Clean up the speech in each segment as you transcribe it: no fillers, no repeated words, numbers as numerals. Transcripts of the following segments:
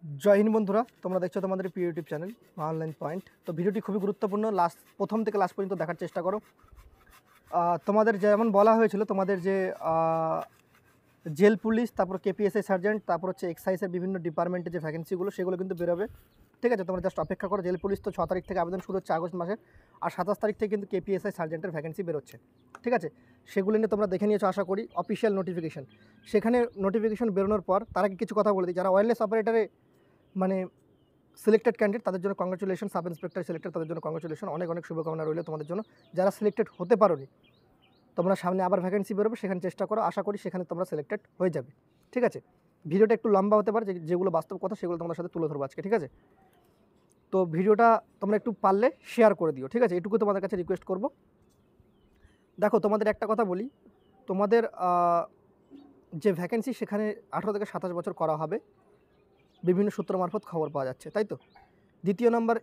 জয় হিন্দ বন্ধুরা, তোমরা দেখছো তোমাদের প্রিয় ইউটিউব চ্যানেল অনলাইন পয়েন্ট। তো ভিডিওটি খুবই গুরুত্বপূর্ণ, প্রথম থেকে লাস্ট পর্যন্ত দেখার চেষ্টা করো। তোমাদের যেমন বলা হয়েছিল, তোমাদের যে জেল পুলিশ, তারপর কেপিএসআই সার্জেন্ট, তারপর হচ্ছে এক্সাইজের বিভিন্ন ডিপার্টমেন্টের যে ভ্যাকেন্সিগুলো সেগুলো কিন্তু বেরোবে। ঠিক আছে, তোমরা জাস্ট অপেক্ষা করো। জেল পুলিশ তো 6 তারিখ থেকে আবেদন শুরু হচ্ছে আগস্ট মাসের, আর 27 তারিখ থেকে কিন্তু কেপিএসআই সার্জেন্টের ভ্যাকেন্সি বেরোচ্ছে। ঠিক আছে, সেগুলো নিয়ে তোমরা দেখে নিয়েছো আশা করি। অফিসিয়াল নোটিফিকেশন, সেখানে নোটিফিকেশন বেরোনোর পর তারা কিছু কথা বলে দিই, যারা ওয়্যারলেস অপারেটারে মানে সিলেক্টেড ক্যান্ডিডেট তাদের জন্য কংগ্রেচুলেশন, সাব ইন্সপেক্টর সিলেক্টেড তাদের জন্য কংগ্রেচুলেশন, অনেক অনেক শুভকামনা রইল তোমাদের জন্য। যারা সিলেক্টেড হতে পারোনি, তোমরা সামনে আবার ভ্যাকেন্সি বেরোবে, সেখানে চেষ্টা করো, আশা করি সেখানে তোমরা সিলেক্টেড হয়ে যাবে। ঠিক আছে, ভিডিওটা একটু লম্বা হতে পারে, যেগুলো বাস্তব কথা সেগুলো তোমাদের সাথে তুলে ধরবো আজকে। ঠিক আছে, তো ভিডিওটা তোমরা একটু পারলে শেয়ার করে দিও। ঠিক আছে, এটুকু তোমাদের কাছে রিকোয়েস্ট করব। দেখো, তোমাদের একটা কথা বলি, তোমাদের যে ভ্যাকেন্সি সেখানে 18 থেকে 27 বছর করা হবে, বিভিন্ন সূত্র মারফত খবর পাওয়া যাচ্ছে, তাই তো? দ্বিতীয় নম্বর,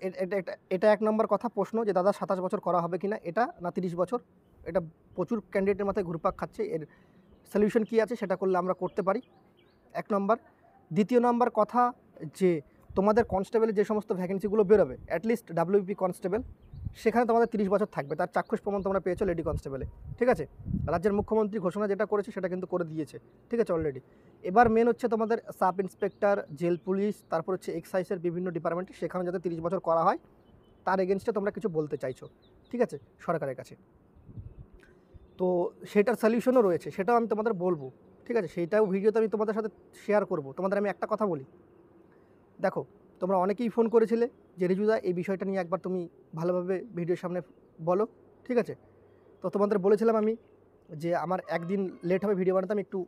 এটা এক নম্বর কথা প্রশ্ন যে দাদা 27 বছর করা হবে কি না, এটা না 30 বছর, এটা প্রচুর ক্যান্ডিডেটের মাথায় ঘুরপাক খাচ্ছে। এর সলিউশন কী আছে সেটা করলে আমরা করতে পারি, এক নম্বর। দ্বিতীয় নম্বর কথা, যে তোমাদের কনস্টেবলের যে সমস্ত ভ্যাকেন্সিগুলো বেরোবে, অ্যাটলিস্ট ডাব্লিউপি কনস্টেবল, সেখানে তোমাদের 30 বছর থাকবে, তার চাক্ষুষ প্রমাণ তোমরা পেয়েছো লেডি কনস্টেবলে। ঠিক আছে, রাজ্যের মুখ্যমন্ত্রী ঘোষণা যেটা করেছে সেটা কিন্তু করে দিয়েছে। ঠিক আছে, অলরেডি। এবার মেন হচ্ছে তোমাদের সাব ইন্সপেক্টর, জেল পুলিশ, তারপর হচ্ছে এক্সাইজের বিভিন্ন ডিপার্টমেন্টে, সেখানে যাতে 30 বছর করা হয়, তার এগেনস্টে তোমরা কিছু বলতে চাইছো। ঠিক আছে, সরকারের কাছে। তো সেটার সলিউশনও রয়েছে, সেটাও আমি তোমাদের বলবো। ঠিক আছে, সেইটাও ভিডিওতে আমি তোমাদের সাথে শেয়ার করব। তোমাদের আমি একটা কথা বলি, দেখো, তোমরা অনেকেই ফোন করেছিলে যে রিজুদা এই বিষয়টা নিয়ে একবার তুমি ভালোভাবে ভিডিওর সামনে বলো। ঠিক আছে, তো তোমাদের বলেছিলাম আমি যে আমার একদিন লেট হবে ভিডিও বানাতে, আমি একটু,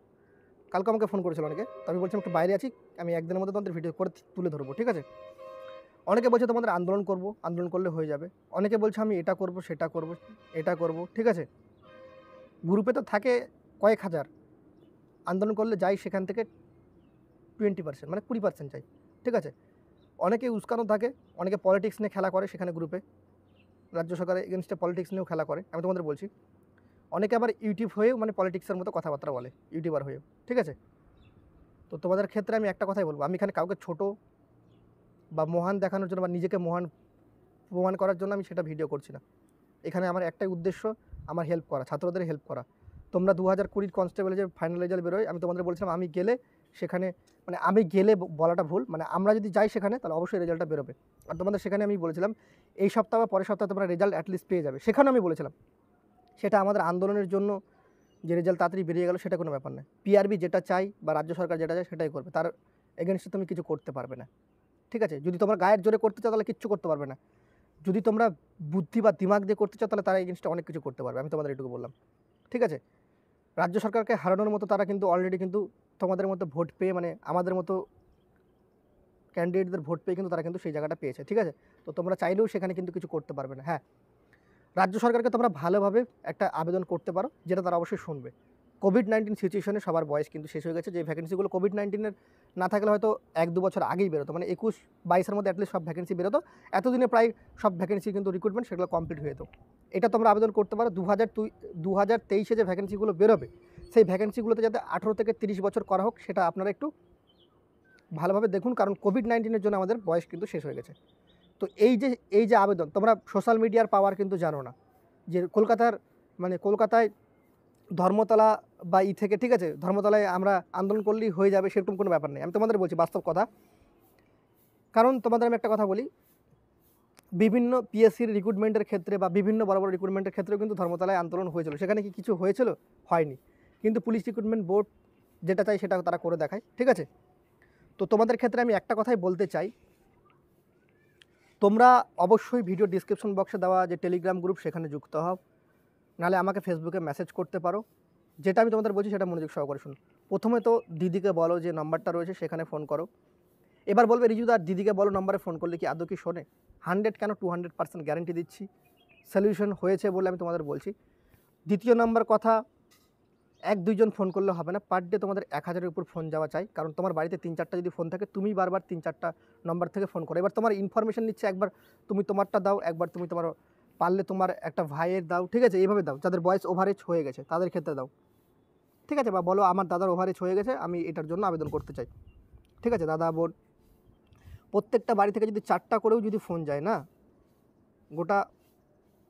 কালকে আমাকে ফোন করেছিল অনেকে, তো আমি বলছিলাম একটু বাইরে আছি, আমি একদিনের মধ্যে তোমাদের ভিডিও করে তুলে ধরবো। ঠিক আছে, অনেকে বলছে তোমাদের আন্দোলন করব, আন্দোলন করলে হয়ে যাবে, অনেকে বলছে আমি এটা করব সেটা করব এটা করব। ঠিক আছে, গ্রুপে তো থাকে কয়েক হাজার, আন্দোলন করলে যাই সেখান থেকে 20% মানে 20% চাই। ঠিক আছে, অনেকে উস্কানো থাকে, অনেকে পলিটিক্স নিয়ে খেলা করে সেখানে গ্রুপে, রাজ্য সরকারের এগেনস্টে পলিটিক্স নিয়েও খেলা করে, আমি তোমাদের বলছি। অনেকে আবার ইউটিউব হয়েও মানে পলিটিক্সের মতো কথাবার্তা বলে, ইউটিউবার হয়েও। ঠিক আছে, তো তোমাদের ক্ষেত্রে আমি একটা কথাই বলবো, আমি এখানে কাউকে ছোট বা মহান দেখানোর জন্য বা নিজেকে মহান প্রমাণ করার জন্য আমি সেটা ভিডিও করছি না। এখানে আমার একটাই উদ্দেশ্য, আমার হেল্প করা, ছাত্রদের হেল্প করা। তোমরা 2020 কনস্টেবলের যে ফাইনাল রেজাল্ট বেরোয়, আমি তোমাদের বলছিলাম আমি গেলে সেখানে, মানে আমি গেলে বলাটা ভুল, মানে আমরা যদি যাই সেখানে তাহলে অবশ্যই রেজাল্টটা বেরোবে। আর তোমাদের সেখানে আমি বলেছিলাম এই সপ্তাহ বা পরের সপ্তাহে তোমরা রেজাল্ট অ্যাটলিস্ট পেয়ে যাবে, সেখানে আমি বলেছিলাম। সেটা আমাদের আন্দোলনের জন্য যে রেজাল্ট তাড়াতাড়ি বেরিয়ে গেল সেটা কোনো ব্যাপার নয়। পিআরবি যেটা চাই বা রাজ্য সরকার যেটা চায় সেটাই করবে, তার এগেনস্টে তুমি কিছু করতে পারবে না। ঠিক আছে, যদি তোমরা গায়ের জোরে করতে চাও তাহলে কিচ্ছু করতে পারবে না, যদি তোমরা বুদ্ধি বা দিমাগ দিয়ে করতে চাও তাহলে তারা এগেনস্টে অনেক কিছু করতে পারবে, আমি তোমাদের এটুকু বললাম। ঠিক আছে, রাজ্য সরকারকে হারানোর মতো তারা কিন্তু অলরেডি কিন্তু তোমাদের মতো ভোট পেয়ে, মানে আমাদের মতো ক্যান্ডিডেটদের ভোট পেয়ে কিন্তু তারা কিন্তু সেই জায়গাটা পেয়েছে। ঠিক আছে, তো তোমরা চাইলেও সেখানে কিন্তু কিছু করতে পারবে না। হ্যাঁ, রাজ্য সরকারকে তোমরা ভালোভাবে একটা আবেদন করতে পারো, যেটা তারা অবশ্যই শুনবে। কোভিড-19 সিচুয়েশনে সবার বয়স কিন্তু শেষ হয়ে গেছে, যে ভ্যাকেন্সিগুলো কোভিড-19 না থাকলে হয়তো 1-2 বছর আগেই বেরোতো, মানে 21-22-এর মধ্যে অ্যাটলিস্ট সব ভ্যাকেন্সি বেরোতো। এতদিনে প্রায় সব ভ্যাকেন্সি কিন্তু রিক্রুটমেন্ট সেগুলো কমপ্লিট হয়ে যেত। এটা তোমরা আবেদন করতে পারো। 2023-এ যে ভ্যাকেন্সিগুলো বেরোবে, সেই ভ্যাকেন্সিগুলোতে যাতে 18 থেকে 30 বছর করা হোক, সেটা আপনারা একটু ভালোভাবে দেখুন, কারণ কোভিড-19-এর জন্য আমাদের বয়স কিন্তু শেষ হয়ে গেছে। তো এই যে আবেদন, তোমরা সোশ্যাল মিডিয়ার পাওয়ার কিন্তু জানো না, যে কলকাতায় ধর্মতলা বা থেকে, ঠিক আছে, ধর্মতলায় আমরা আন্দোলন করলেই হয়ে যাবে সেরকম কোনো ব্যাপার নেই, আমি তোমাদের বলছি বাস্তব কথা। কারণ তোমাদের আমি একটা কথা বলি, বিভিন্ন পিএসসির রিক্রুটমেন্টের ক্ষেত্রে বা বিভিন্ন বড় বড় রিক্রুটমেন্টের ক্ষেত্রেও কিন্তু ধর্মতলায় আন্দোলন হয়েছিল, সেখানে কি কিছু হয়েছিল? হয়নি, কিন্তু পুলিশ রিক্রুটমেন্ট বোর্ড যেটা চাই সেটা তারা করে দেখায়। ঠিক আছে, তো তোমাদের ক্ষেত্রে আমি একটা কথাই বলতে চাই, তোমরা অবশ্যই ভিডিও ডিসক্রিপশন বক্সে দেওয়া যে টেলিগ্রাম গ্রুপ সেখানে যুক্ত হও, নাহলে আমাকে ফেসবুকে মেসেজ করতে পারো। যেটা আমি তোমাদের বলছি সেটা মনোযোগ সহকারে শুনুন। প্রথমে তো দিদিকে বলো যে নাম্বারটা রয়েছে সেখানে ফোন করো। এবার বলবে রিজুদার দিদিকে বলো নাম্বারে ফোন করলে কি আদৌ কি শোনে? 100 কেন 200% গ্যারেন্টি দিচ্ছি সলিউশন হয়েছে বলে আমি তোমাদের বলছি। দ্বিতীয় নাম্বার কথা, 1-2 জন ফোন করলে হবে না, পার ডে তোমাদের 1000-এর উপর ফোন যাওয়া চাই, কারণ তোমার বাড়িতে 3-4টা যদি ফোন থাকে, তুমি বারবার 3-4টা নম্বর থেকে ফোন করো। এবার তোমার ইনফরমেশন নিচ্ছে, একবার তুমি তোমারটা দাও, একবার তুমি তোমার, পারলে তোমার একটা ভাইয়ের দাও। ঠিক আছে, এইভাবে দাও, যাদের বয়স ওভারেজ হয়ে গেছে তাদের ক্ষেত্রে দাও। ঠিক আছে, বা বলো আমার দাদার ওভারেজ হয়ে গেছে, আমি এটার জন্য আবেদন করতে চাই। ঠিক আছে, দাদা বোন প্রত্যেকটা বাড়ি থেকে যদি 4টা করেও যদি ফোন যায় না, গোটা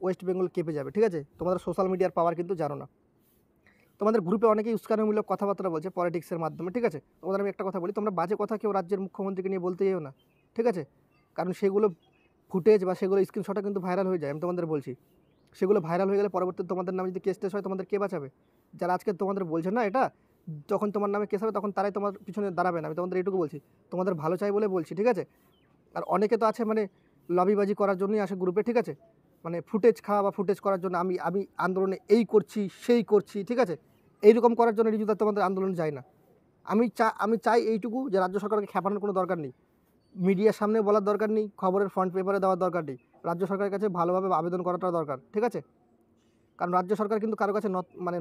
ওয়েস্ট বেঙ্গল কেঁপে যাবে, ঠিক আছে? তোমাদের সোশ্যাল মিডিয়ার পাওয়ার কিন্তু জানো না। তোমাদের গ্রুপে অনেকেই উস্কানিমূলক কথাবার্তা বলছে পলিটিক্সের মাধ্যমে, ঠিক আছে? তোমাদের আমি একটা কথা বলি, তোমরা বাজে কথা কেউ রাজ্যের মুখ্যমন্ত্রীকে নিয়ে বলতে যেও না, ঠিক আছে? কারণ সেগুলো ফুটেজ বা সেগুলো স্ক্রিনশটে কিন্তু ভাইরাল হয়ে যায়। আমি তোমাদের বলছি, সেগুলো ভাইরাল হয়ে গেলে পরবর্তীতে তোমাদের নামে যদি কেস টেস হয়, তোমাদের কে বাঁচাবে? যারা আজকে তোমাদের বলছে না এটা, যখন তোমার নামে কেস হবে তখন তারাই তোমার পিছনে দাঁড়াবে না। আমি তোমাদের এটুকু বলছি, তোমাদের ভালো চাই বলে বলছি, ঠিক আছে? আর অনেকে তো আছে মানে লবিবাজি করার জন্যই আসে গ্রুপে, ঠিক আছে? মানে ফুটেজ খাওয়া বা ফুটেজ করার জন্য আমি আমি আন্দোলনে এই করছি সেই করছি, ঠিক আছে? এইরকম করার জন্য রিজুদা তোমাদের আন্দোলন যায় না। আমি চাই এইটুকু যে রাজ্য সরকারকে খেপানোর কোনো দরকার নেই, মিডিয়ার সামনে বলার দরকার নেই, খবরের ফ্রন্ট পেপারে দেওয়ার দরকার নেই। রাজ্য সরকারের কাছে ভালোভাবে আবেদন করাটা দরকার, ঠিক আছে? কারণ রাজ্য সরকার কিন্তু কারো কাছে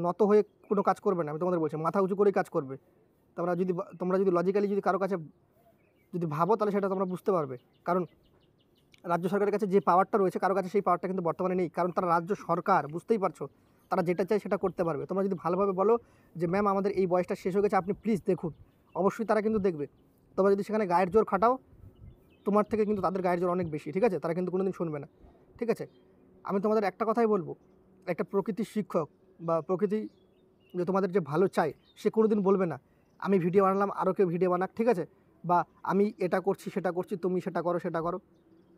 নত হয়ে কোনো কাজ করবে না। আমি তোমাদের বলছি, মাথা উঁচু করেই কাজ করবে। তোমরা যদি লজিক্যালি যদি কারো কাছে যদি ভাবো, তাহলে সেটা তোমরা বুঝতে পারবে। কারণ রাজ্য সরকারের কাছে যে পাওয়ারটা রয়েছে, কারো কাছে সেই পাওয়ারটা কিন্তু বর্তমানে নেই। কারণ তারা রাজ্য সরকার, বুঝতেই পারছো, তারা যেটা চায় সেটা করতে পারবে। তোমরা যদি ভালোভাবে বলো যে ম্যাম আমাদের এই বয়সটা শেষ হয়ে গেছে, আপনি প্লিজ দেখুন, অবশ্যই তারা কিন্তু দেখবে। তোমরা যদি সেখানে গায়ের জোর খাটাও, তোমার থেকে কিন্তু তাদের গায়ের জোর অনেক বেশি, ঠিক আছে? তারা কিন্তু কোনোদিন শুনবে না, ঠিক আছে? আমি তোমাদের একটা কথাই বলবো, একটা প্রকৃতির শিক্ষক বা প্রকৃতি যে তোমাদের যে ভালো চায়, সে কোনোদিন বলবে না আমি ভিডিও বানালাম আরও কেউ ভিডিও বানাক, ঠিক আছে? বা আমি এটা করছি সেটা করছি, তুমি সেটা করো সেটা করো।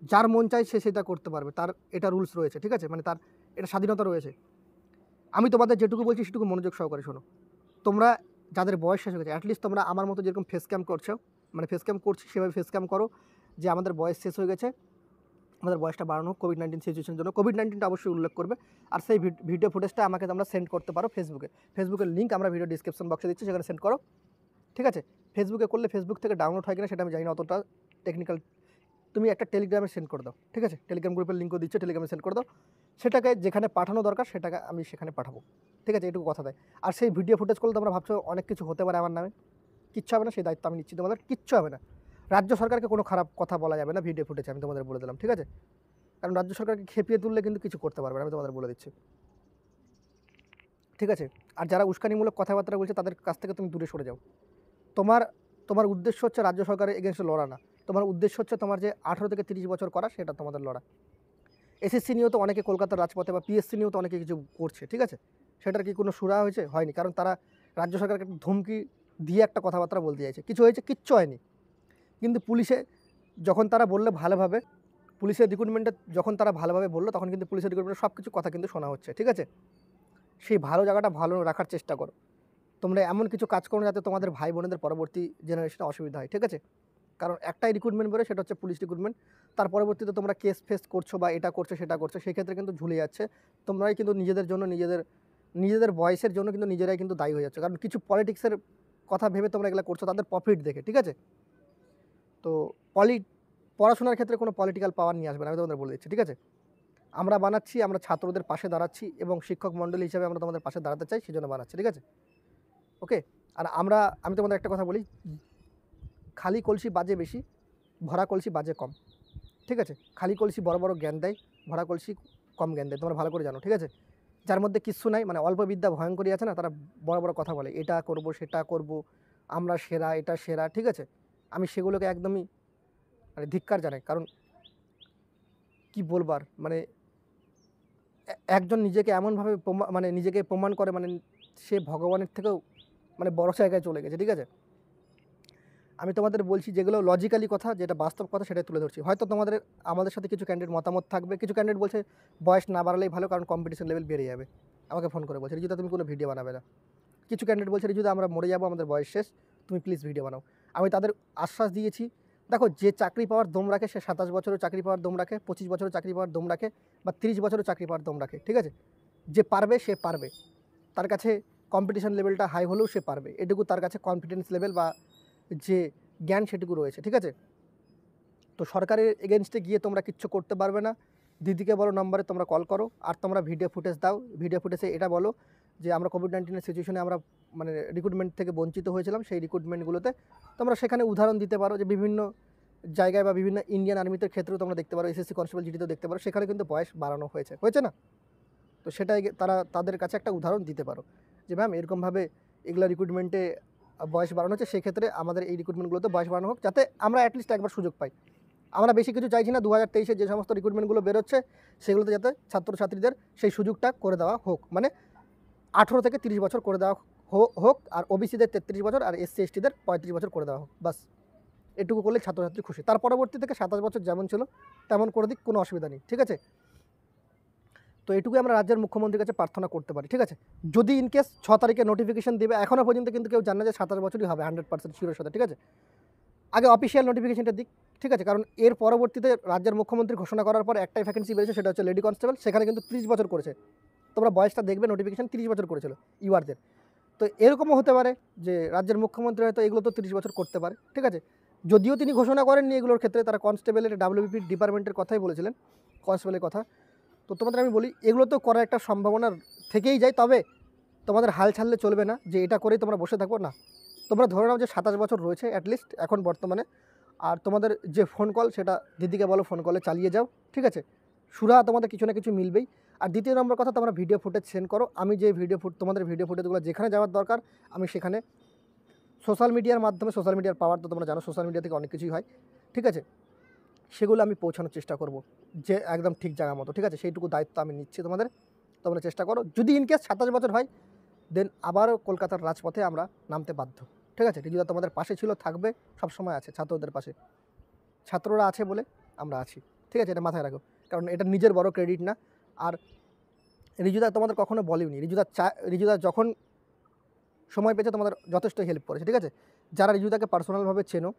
যার মন চায় সে সেটা করতে পারবে, তার এটা রুলস রয়েছে, ঠিক আছে? মানে তার এটা স্বাধীনতা রয়েছে। আমি তোমাদের যেটুকু বলছি সেটুকু মনোযোগ সহকারে শোনো। তোমরা যাদের বয়স শেষ হয়ে গেছে, অ্যাটলিস্ট তোমরা আমার মতো যেরকম ফেস ক্যাম্প করছো, মানে ফেস ক্যাম্প করছি সেভাবে ফেস ক্যাম্প করো যে আমাদের বয়স শেষ হয়ে গেছে, আমাদের বয়সটা বাড়ানো হোক কোভিড-19 সিচুয়েশনের জন্য। কোভিড-19টা অবশ্যই উল্লেখ করবে, আর সেই ভিডিও ফুটেজটা আমাকে তোমরা সেন্ড করতে পারো ফেসবুকের লিঙ্ক আমরা ভিডিও ডিসক্রিপশন বক্সে দিচ্ছি, সেখানে সেন্ড করো, ঠিক আছে? ফেসবুকে করলে ফেসবুক থেকে ডাউনলোড হয় কিনা সেটা আমি জানি না, অতটা টেকনিক্যাল। তুমি একটা টেলিগ্রামে সেন্ড করে দাও, ঠিক আছে? টেলিগ্রাম গ্রুপের লিঙ্কও দিচ্ছে, টেলিগ্রামে সেন্ড করে দাও। সেটাকে যেখানে পাঠানো দরকার সেটাকে আমি সেখানে পাঠাবো, ঠিক আছে? এটুকু কথা দেয়। আর সেই ভিডিও ফুটেজ করলে তোমরা ভাবছো অনেক কিছু হতে পারে আমার নামে, কিচ্ছু হবে না, সেই দায়িত্ব আমি নিচ্ছি। তোমাদের কিচ্ছু হবে না। রাজ্য সরকারকে কোনো খারাপ কথা বলা যাবে না ভিডিও ফুটেজে, আমি তোমাদের বলে দিলাম, ঠিক আছে? কারণ রাজ্য সরকারকে খেপিয়ে তুললে কিন্তু কিছু করতে পারবে না, আমি তোমাদের বলে দিচ্ছি, ঠিক আছে? আর যারা উস্কানিমূলক কথাবার্তা বলছে তাদের কাছ থেকে তুমি দূরে সরে যাও। তোমার তোমার উদ্দেশ্য হচ্ছে রাজ্য সরকারের এগেনস্টে লড়া না। তোমার উদ্দেশ্য হচ্ছে তোমার যে 18 থেকে 30 বছর করা, সেটা তোমাদের লড়া। এসএসসি নিয়েও তো অনেকে কলকাতার রাজপথে বা পিএসসি নিয়েও তো অনেকে কিছু করছে, ঠিক আছে? সেটার কি কোনো সুরা হয়েছে? হয়নি। কারণ তারা রাজ্য সরকারকে একটা ধমকি দিয়ে একটা কথাবার্তা বলতে চাইছে। কিছু হয়েছে? কিচ্ছু হয়নি। কিন্তু পুলিশে যখন তারা বললে ভালোভাবে, পুলিশের রিক্রুটমেন্টে যখন তারা ভালোভাবে বললো, তখন কিন্তু পুলিশের রিক্রুটমেন্টে সব কিছু কথা কিন্তু শোনা হচ্ছে, ঠিক আছে? সেই ভালো জায়গাটা ভালো রাখার চেষ্টা করো। তোমরা এমন কিছু কাজ করো যাতে তোমাদের ভাই বোনেদের পরবর্তী জেনারেশনে অসুবিধা হয়, ঠিক আছে? কারণ একটাই রিক্রুটমেন্ট বেরোয়, সেটা হচ্ছে পুলিশ রিক্রুটমেন্ট। তার পরবর্তীতে তোমরা কেস ফেস করছো বা এটা করছো সেটা করছো, সেই ক্ষেত্রে কিন্তু ঝুলে যাচ্ছে। তোমরাই কিন্তু নিজেদের জন্য নিজেদের বয়সের জন্য কিন্তু নিজেরাই কিন্তু দায়ী হয়ে যাচ্ছে। কারণ কিছু পলিটিক্সের কথা ভেবে তোমরা এগুলো করছো তাদের প্রফিট দেখে, ঠিক আছে? তো পড়াশোনার ক্ষেত্রে কোনো পলিটিক্যাল পাওয়ার নিয়ে আসবে না, আমি তোমাদের বলে দিচ্ছি, ঠিক আছে? আমরা বানাচ্ছি, আমরা ছাত্রদের পাশে দাঁড়াচ্ছি এবং শিক্ষক মণ্ডলী হিসাবে আমরা তোমাদের পাশে দাঁড়াতে চাই, সেজন্য বানাচ্ছি, ঠিক আছে? ওকে? আর আমি তোমাদের একটা কথা বলি, খালি কলসি বাজে বেশি, ভরা কলসি বাজে কম, ঠিক আছে? খালি কলসি বড় বড় জ্ঞান দেয়, ভরা কলসি কম জ্ঞান দেয়, তোমরা ভালো করে জানো, ঠিক আছে? যার মধ্যে কিচ্ছু নাই, মানে অল্প বিদ্যা ভয়ঙ্করী আছে না, তারা বড় বড় কথা বলে, এটা করব সেটা করব, আমরা সেরা, এটা সেরা, ঠিক আছে? আমি সেগুলোকে একদমই মানে ধিক্কার জানাই। কারণ কি বলবার, মানে একজন নিজেকে এমনভাবে মানে নিজেকে প্রমাণ করে, মানে সে ভগবানের থেকেও মানে বড় জায়গায় চলে গেছে, ঠিক আছে? আমি তোমাদের বলছি যেগুলো লজিক্যালি কথা, যেটা বাস্তব কথা, সেটাই তুলে ধরছি। হয়তো আমাদের সাথে কিছু ক্যান্ডিডেট মতামত থাকবে, কিছু ক্যান্ডিডেট বলছে বয়স না বাড়ালেই ভালো, কারণ কম্পিটিশন লেভেল বেড়ে যাবে। আমাকে ফোন করে বলছে রিজুদা তুমি কোনো ভিডিও বানাবে না। কিছু ক্যান্ডিডেট বলছে রিজুদা আমরা মরে যাবো, আমাদের বয়স শেষ, তুমি প্লিজ ভিডিও বানাও। আমি তাদের আশ্বাস দিয়েছি, দেখো যে চাকরি পাওয়ার দম রাখে সে 27 বছরেও চাকরি পাওয়ার দম রাখে, 25 বছরেও চাকরি পাওয়ার দম রাখে, বা 30 বছরেও চাকরি পাওয়ার দম রাখে, ঠিক আছে? যে পারবে সে পারবে, তার কাছে কম্পিটিশন লেভেলটা হাই হলেও সে পারবে, এটুকু তার কাছে কনফিডেন্স লেভেল বা যে জ্ঞান সেটুকু রয়েছে, ঠিক আছে? তো সরকারের এগেনস্টে গিয়ে তোমরা কিচ্ছু করতে পারবে না। দিদিকে বলো নম্বরে তোমরা কল করো, আর তোমরা ভিডিও ফুটেজ দাও, ভিডিও ফুটেজে এটা বলো যে আমরা কোভিড-19 সিচুয়েশনে আমরা মানে রিক্রুটমেন্ট থেকে বঞ্চিত হয়েছিলাম, সেই রিক্রুটমেন্টগুলোতে তোমরা সেখানে উদাহরণ দিতে পারো যে বিভিন্ন জায়গায় বা বিভিন্ন ইন্ডিয়ান আর্মিতে ক্ষেত্রেও তোমরা দেখতে পারো, এসএসসি কনস্টেবল জিডিতেও দেখতে পারো, সেখানে কিন্তু বয়স বাড়ানো হয়েছে না? তো সেটাই তাদের কাছে একটা উদাহরণ দিতে পারো যে ম্যাম এরকমভাবে এগুলো রিক্রুটমেন্টে বয়স বাড়ানো হচ্ছে, সেক্ষেত্রে আমাদের এই রিক্রুটমেন্টগুলোতে বয়স বাড়ানো হোক, যাতে আমরা অ্যাটলিস্ট একবার সুযোগ পাই। আমরা বেশি কিছু চাইছি না, 2023-এ যে সমস্ত রিক্রুটমেন্টগুলো বেরোচ্ছে সেগুলোতে যাতে ছাত্রছাত্রীদের সেই সুযোগটা করে দেওয়া হোক, মানে 18 থেকে 30 বছর করে দেওয়া হোক, আর ওবিসিদের 33 বছর আর এসসি এসটিদের 35 বছর করে দেওয়া হোক, বাস এটুকু করলে ছাত্রছাত্রী খুশি। তার পরবর্তী থেকে 27 বছর যেমন ছিল তেমন করে দিক, কোনো অসুবিধা নেই, ঠিক আছে। তো এটুকুই আমরা রাজ্যের মুখ্যমন্ত্রীর কাছে প্রার্থনা করতে পারি, ঠিক আছে। যদি ইনকেস 6 তারিখে নোটিফিকেশন দেবে, এখনও পর্যন্ত কিন্তু কেউ জানে যে 27 বছরই হবে 100% শিওরের সাথে, ঠিক আছে। আগে অফিসিয়াল নোটিফিকেশনটা দিক, ঠিক আছে, কারণ এর পরবর্তীতে রাজ্যের মুখ্যমন্ত্রী ঘোষণা করার পর একটাই ভ্যাকেন্সি বেরিয়েছে, সেটা হচ্ছে লেডি কনস্টেবল, সেখানে কিন্তু 30 বছর করেছে। তোমরা বয়সটা দেখবে, নোটিফিকেশন 30 বছর করেছিল ইউআরদের। তো এরকমও হতে পারে যে রাজ্যের মুখ্যমন্ত্রী হয়তো এগুলো তো 30 বছর করতে পারে, ঠিক আছে। যদিও তিনি ঘোষণা করেননি এগুলোর ক্ষেত্রে, তারা কনস্টেবলের ডাব্লিউবিপি ডিপার্টমেন্টের কথাই বলেছিলেন, কনস্টেবলের কথা। তো তোমাদের আমি বলি, এগুলো তো করার একটা সম্ভাবনা থেকেই যায়, তবে তোমাদের হাল ছাড়লে চলবে না যে এটা করেই তোমরা বসে থাকবো না। তোমরা ধরে নাও যে 27 বছর রয়েছে অ্যাটলিস্ট এখন বর্তমানে, আর তোমাদের যে ফোন কল সেটা দিদিকে বলো ফোন কলে চালিয়ে যাও, ঠিক আছে। সুরা তোমাদের কিছু না কিছু মিলবেই। আর দ্বিতীয় নম্বর কথা, তোমরা ভিডিও ফুটেজ সেন্ড করো। আমি যে তোমাদের ভিডিও ফুটেজগুলো যেখানে যাওয়ার দরকার আমি সেখানে সোশ্যাল মিডিয়ার মাধ্যমে, সোশ্যাল মিডিয়ার পাওয়ার তো তোমরা জানো, সোশ্যাল মিডিয়া থেকে অনেক কিছুই হয়, ঠিক আছে, সেগুলো আমি পৌঁছানোর চেষ্টা করব যে একদম ঠিক জায়গা মতো, ঠিক আছে। সেইটুকু দায়িত্ব আমি নিচ্ছি তোমাদের, তোমরা চেষ্টা করো। যদি ইনকেস 27 বছর হয় দেন আবারও কলকাতার রাজপথে আমরা নামতে বাধ্য, ঠিক আছে। রিজুদা তোমাদের পাশে ছিল, থাকবে, সবসময় আছে ছাত্রদের পাশে। ছাত্ররা আছে বলে আমরা আছি, ঠিক আছে, এটা মাথায় রাখো, কারণ এটা নিজের বড় ক্রেডিট না। আর রিজুদা তোমাদের কখনো বলেনি, রিজুদা যখন সময় পেয়েছে তোমাদের যথেষ্ট হেল্প করেছে, ঠিক আছে। যারা রিজুদাকে পার্সোনালভাবে চেনো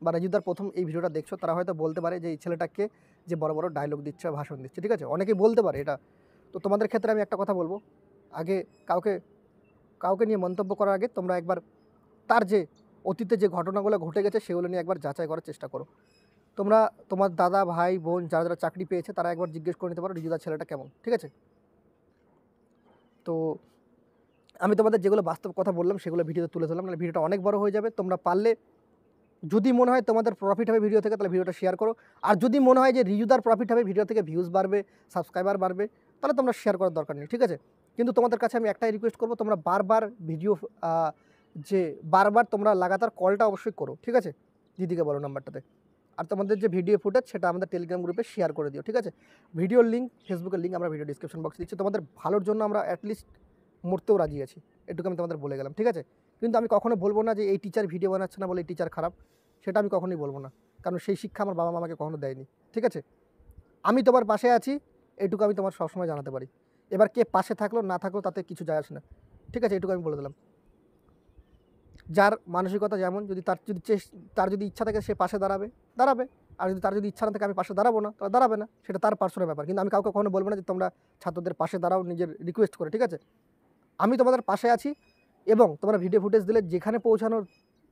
বা রিজুদার প্রথম এই ভিডিওটা দেখছো, তারা হয়তো বলতে পারে যে এই ছেলেটাকে যে বড় বড় ডায়লগ দিচ্ছে, ভাষণ দিচ্ছে, ঠিক আছে, অনেকেই বলতে পারে এটা। তো তোমাদের ক্ষেত্রে আমি একটা কথা বলবো, আগে কাউকে নিয়ে মন্তব্য করার আগে তোমরা একবার তার যে অতীতে যে ঘটনাগুলো ঘটে গেছে সেগুলো নিয়ে একবার যাচাই করার চেষ্টা করো। তোমরা তোমার দাদা ভাই বোন যারা যারা চাকরি পেয়েছে তারা একবার জিজ্ঞেস করে নিতে পারো রিজুদার ছেলেটা কেমন, ঠিক আছে। তো আমি তোমাদের যেগুলো বাস্তব কথা বললাম সেগুলো ভিডিওতে তুলে ধরলাম, নাহলে ভিডিওটা অনেক বড় হয়ে যাবে। তোমরা পারলে যদি মনে হয় তোমাদের প্রফিট হবে ভিডিও থেকে, তাহলে ভিডিওটা শেয়ার করো। আর যদি মনে হয় যে রিজুদার প্রফিট হবে, ভিডিও থেকে ভিউজ বাড়বে, সাবস্ক্রাইবার বাড়বে, তাহলে তোমরা শেয়ার করার দরকার নেই, ঠিক আছে। কিন্তু তোমাদের কাছে আমি একটাই রিকোয়েস্ট করবো, তোমরা বারবার বারবার তোমরা লাগাতার কলটা অবশ্যই করো, ঠিক আছে, দিদিকে বলো নাম্বারটাতে। আর তোমাদের যে ভিডিও ফুটেজ সেটা আমাদের টেলিগ্রাম গ্রুপে শেয়ার করে দিও, ঠিক আছে। ভিডিওর লিঙ্ক, ফেসবুকের লিঙ্ক আমরা ভিডিও ডিসক্রিপশন বক্সে দিচ্ছি। তোমাদের ভালোর জন্য আমরা অ্যাটলিস্ট মরতেও রাজি আছি, এটুকু আমি তোমাদের বলে গেলাম, ঠিক আছে। কিন্তু আমি কখনো বলবো না যে এই টিচার ভিডিও বানাচ্ছে না বলে এই টিচার খারাপ, সেটা আমি কখনোই বলবো না, কারণ সেই শিক্ষা আমার বাবা মা আমাকে কখনো দেয়নি, ঠিক আছে। আমি তোমার পাশে আছি, এইটুকু আমি তোমার সবসময় জানাতে পারি। এবার কে পাশে থাকলো না থাকলো তাতে কিছু যায় আসে না, ঠিক আছে, এইটুকু আমি বলে দিলাম। যার মানসিকতা যেমন, যদি তার যদি ইচ্ছা থাকে সে পাশে দাঁড়াবে, আর যদি তার যদি ইচ্ছা না থাকে আমি পাশে দাঁড়াবো না, তাহলে দাঁড়াবে না, সেটা তার পার্সোনাল ব্যাপার। কিন্তু আমি কাউকে কখনো বলবো না যে তোমরা ছাত্রদের পাশে দাঁড়াও নিজের রিকোয়েস্ট করে, ঠিক আছে। আমি তোমাদের পাশে আছি, এবং তোমরা ভিডিও ফুটেজ দিলে যেখানে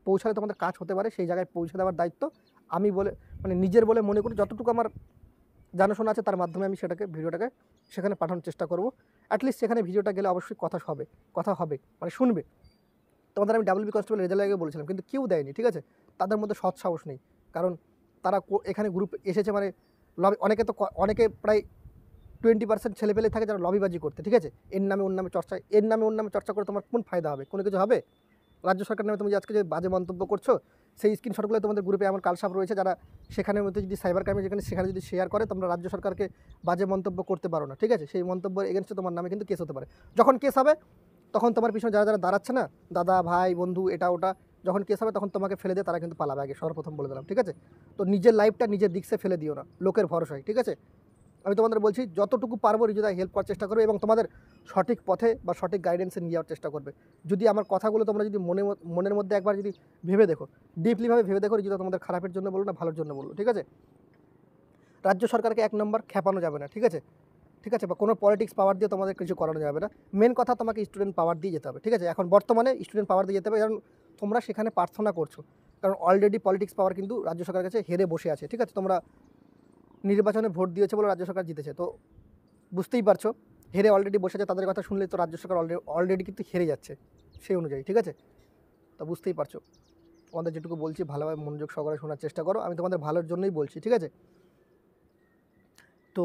পৌঁছালে তোমাদের কাজ হতে পারে সেই জায়গায় পৌঁছে দেওয়ার দায়িত্ব আমি নিজের বলে মনে করি, যতটুকু আমার জানাশোনা আছে তার মাধ্যমে আমি ভিডিওটাকে সেখানে পাঠানোর চেষ্টা করব। অ্যাটলিস্ট সেখানে ভিডিওটা গেলে অবশ্যই কথা হবে, মানে শুনবে। তোমাদের আমি ডাব্লিউবি কনস্টেবল রেজাল্ট আগে বলেছিলাম, কিন্তু কেউ দেয়নি, ঠিক আছে। তাদের মধ্যে সৎ সাহস নেই, কারণ তারা এখানে গ্রুপ এসেছে, মানে অনেকে প্রায় 20% ছেলেপেলে থাকে যারা লবিবাজি করতে, ঠিক আছে। এর নামে ওর নামে চর্চা করে তোমার কোন ফায়দা হবে, কোনো কিছু হবে? রাজ্য সরকার নামে তুমি আজকে যে বাজে মন্তব্য করছো, সেই স্ক্রিনশটগুলো তোমাদের গ্রুপে এমন কালসাপ রয়েছে যারা সেখানের মধ্যে যদি সাইবার ক্রাইমে সেখানে যদি শেয়ার করে, তোমরা রাজ্য সরকারকে বাজে মন্তব্য করতে পারো না, ঠিক আছে। সেই মন্তব্যের এগেনস্টে তোমার নামে কিন্তু কেস হতে পারে। যখন কেস হবে তখন তোমার পিছনে যারা যারা দাঁড়াচ্ছে না, দাদা ভাই বন্ধু এটা ওটা, যখন কেস হবে তখন তোমাকে ফেলে দিয়ে তারা কিন্তু পালাবে, আগে সর্বপ্রথম বলে দিলাম, ঠিক আছে। তো নিজের লাইফটা নিজের দিকসে ফেলে দিও না লোকের ভরসায়, ঠিক আছে। আমি তোমাদের বলছি যতটুকু পারবো রিজুদা হেল্প করার চেষ্টা করবে, এবং তোমাদের সঠিক পথে বা সঠিক গাইডেন্সে নিয়ে যাওয়ার চেষ্টা করবে। যদি আমার কথাগুলো তোমরা যদি মনের মধ্যে একবার যদি ভেবে দেখো, ডিপলিভাবে ভেবে দেখো, রিজুদা তোমাদের খারাপের জন্য বললো না ভালোর জন্য বললো, ঠিক আছে। রাজ্য সরকারকে 1 নম্বর খেপানো যাবে না, ঠিক আছে, বা কোনো পলিটিক্স পাওয়ার দিয়ে তোমাদের কিছু করানো যাবে না। মেন কথা তোমাকে স্টুডেন্ট পাওয়ার দিয়ে যেতে হবে, ঠিক আছে। এখন বর্তমানে স্টুডেন্ট পাওয়ার দিয়ে যেতে হবে, কারণ তোমরা সেখানে প্রার্থনা করছো, কারণ অলরেডি পলিটিক্স পাওয়ার কিন্তু রাজ্য সরকারের কাছে হেরে বসে আছে, ঠিক আছে। তোমরা নির্বাচনে ভোট দিয়েছে বলে রাজ্য সরকার জিতেছে, তো বুঝতেই পারছো হেরে অলরেডি বসে আছে, তাদের কথা শুনলে তো রাজ্য সরকার অলরেডি কিন্তু হেরে যাচ্ছে সেই অনুযায়ী, ঠিক আছে। তো বুঝতেই পারছো, তোমাদের যেটুকু বলছি ভালোভাবে মনোযোগ সহকারে শোনার চেষ্টা করো, আমি তোমাদের ভালোর জন্যই বলছি, ঠিক আছে। তো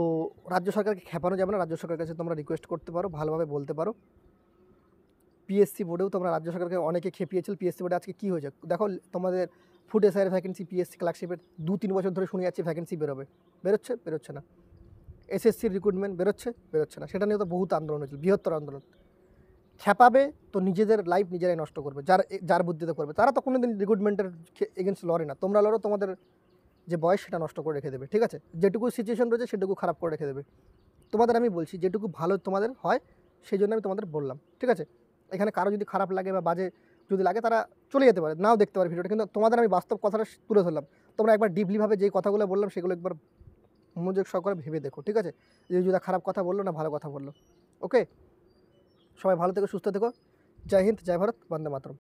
রাজ্য সরকারকে খেপানো যাবে না, রাজ্য সরকারের কাছে তোমরা রিকোয়েস্ট করতে পারো, ভালোভাবে বলতে পারো। পিএসসি বোর্ডেও তোমরা রাজ্য সরকারকে অনেকে খেপিয়েছিল। পিএসসি বোর্ডে আজকে কী হয়েছে দেখো, তোমাদের ফুড এসআইয়ের ভ্যাকেন্সি পিএসসি ক্লার্কশিপের 2-3 বছর ধরে শুনে যাচ্ছি ভ্যাকেন্সি বেরোবে, বেরোচ্ছে না। এসএসসির রিক্রুটমেন্ট বেরোচ্ছে না। সেটা নিয়ে তো বহুত আন্দোলন হয়েছিল, বৃহত্তর আন্দোলন। খেপাবে তো নিজেদের লাইফ নিজেরাই নষ্ট করবে, যার বুদ্ধিতে করবে। তারা তো কোনোদিন রিক্রুটমেন্টের এগেনস্ট লড়ে না, তোমরা লড়ো, তোমাদের যে বয়স সেটা নষ্ট করে রেখে দেবে। ঠিক আছে, যেটুকু সিচুয়েশন রয়েছে সেটুকু খারাপ করে রেখে দেবে। তোমাদের আমি বলছি যেটুকু ভালো তোমাদের হয় সেই জন্য আমি তোমাদের বললাম। ঠিক আছে, এখানে কারো যদি খারাপ লাগে বা বাজে যদি লাগে তারা চলে যেতে পারে, নাও দেখতে পারে ভিডিওটা, কিন্তু তোমাদের আমি বাস্তব কথাটা তুলে ধরলাম। তোমরা একবার ডিপলিভাবে যেই কথাগুলো বললাম সেগুলো একবার মনোযোগ সহকারে ভেবে দেখো। ঠিক আছে, যে যদি খারাপ কথা বললো না ভালো কথা বললো। ওকে, সবাই ভালো থেকো, সুস্থ থেকো। জয় হিন্দ, জয় ভারত, বন্দে মাতরম।